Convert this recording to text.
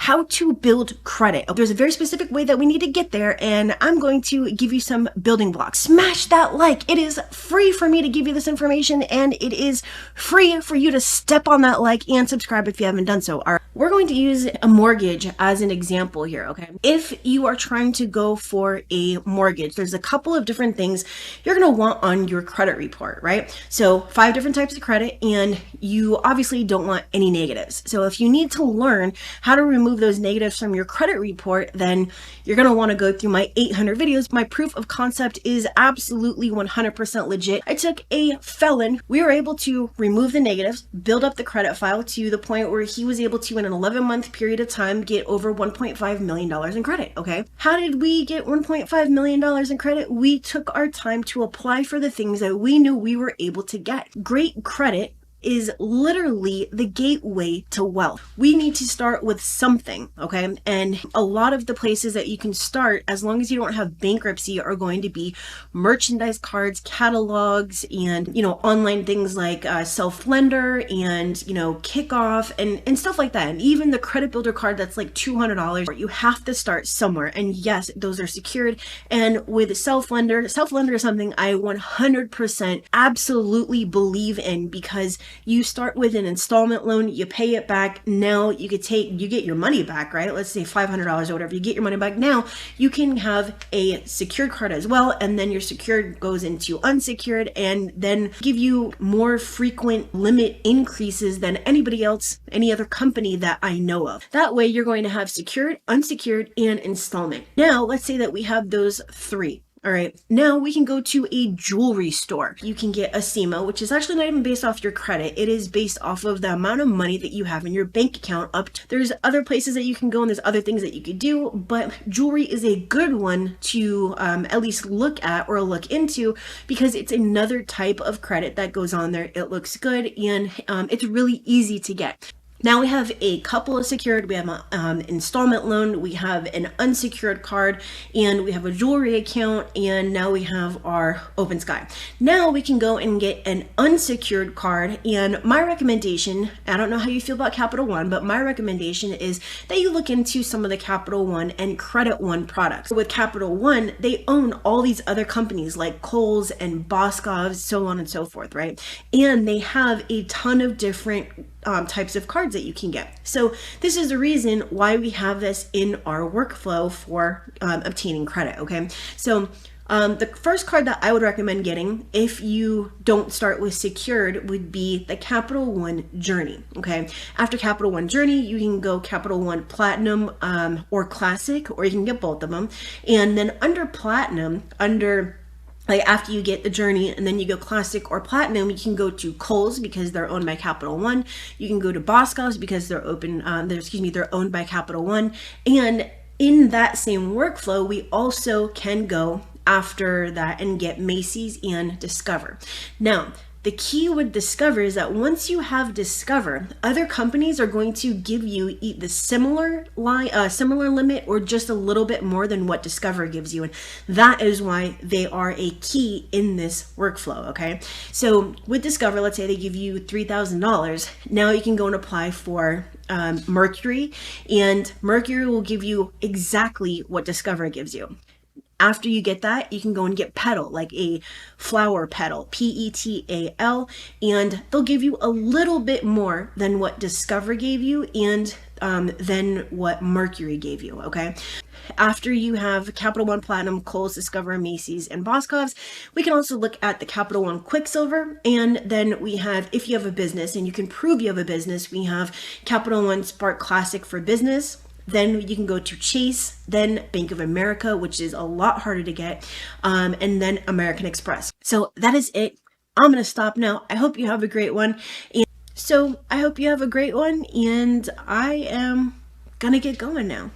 how to build credit. There's a very specific way that we need to get there, and I'm going to give you some building blocks. Smash that like. It is free for me to give you this information, and it is free for you to step on that like and subscribe if you haven't done so. All right. We're going to use a mortgage as an example here, okay? If you are trying to go for a mortgage, there's a couple of different things you're going to want on your credit report, right? So 5 different types of credit, and you obviously don't want any negatives. So if you need to learn how to remove those negatives from your credit report, then you're going to want to go through my 800 videos. My proof of concept is absolutely 100% legit. I took a felon. We were able to remove the negatives, build up the credit file to the point where he was able to, in an 11-month period of time, get over $1.5 million in credit, okay? How did we get $1.5 million in credit? We took our time to apply for the things that we knew we were able to get. Great credit is literally the gateway to wealth. We need to start with something, okay? And a lot of the places that you can start, as long as you don't have bankruptcy, are going to be merchandise cards, catalogs, and, online things like self-lender and, kickoff and stuff like that. And even the credit builder card that's like $200, you have to start somewhere. And yes, those are secured. And with self-lender is something I 100% absolutely believe in, because you start with an installment loan, you pay it back. Now you get your money back, right? Let's say $500 or whatever, you get your money back. Now you can have a secured card as well. And then your secured goes into unsecured, and then give you more frequent limit increases than anybody else, any other company that I know of. That way you're going to have secured, unsecured, and installment. Now let's say that we have those 3. All right, now we can go to a jewelry store. You can get a SEMA, which is actually not even based off your credit. It is based off of the amount of money that you have in your bank account. There's other places that you can go, and there's other things that you could do, but jewelry is a good one to at least look at or look into, because it's another type of credit that goes on there. It looks good, and it's really easy to get. Now we have a couple of secured, we have an installment loan, we have an unsecured card, and we have a jewelry account, and now we have our Open Sky. Now we can go and get an unsecured card, and my recommendation, I don't know how you feel about Capital One, but my recommendation is that you look into some of the Capital One and Credit One products. With Capital One, they own all these other companies like Kohl's and Boscov's, so on and so forth, right? And they have a ton of different types of cards that you can get. So this is the reason why we have this in our workflow for obtaining credit, okay? So the first card that I would recommend getting, if you don't start with secured, would be the Capital One Journey, okay? After Capital One Journey, you can go Capital One Platinum or Classic, or you can get both of them. And then under Platinum, after you get the Journey and then you go Classic or Platinum, you can go to Kohl's because they're owned by Capital One. You can go to Boscov's because they're owned by Capital One. And in that same workflow, we also can go after that and get Macy's and Discover. Now, the key with Discover is that once you have Discover, other companies are going to give you the similar limit or just a little bit more than what Discover gives you. And that is why they are a key in this workflow, okay? So with Discover, let's say they give you $3,000. Now you can go and apply for Mercury, and Mercury will give you exactly what Discover gives you. After you get that, you can go and get Petal, like a flower petal, P-E-T-A-L, and they'll give you a little bit more than what Discover gave you and than what Mercury gave you, okay? After you have Capital One Platinum, Kohl's, Discover, Macy's, and Boscov's, we can also look at the Capital One Quicksilver, and then we have, if you have a business and you can prove you have a business, we have Capital One Spark Classic for business. Then you can go to Chase, then Bank of America, which is a lot harder to get, and then American Express. So that is it. I'm going to stop now. I hope you have a great one. And I am going to get going now.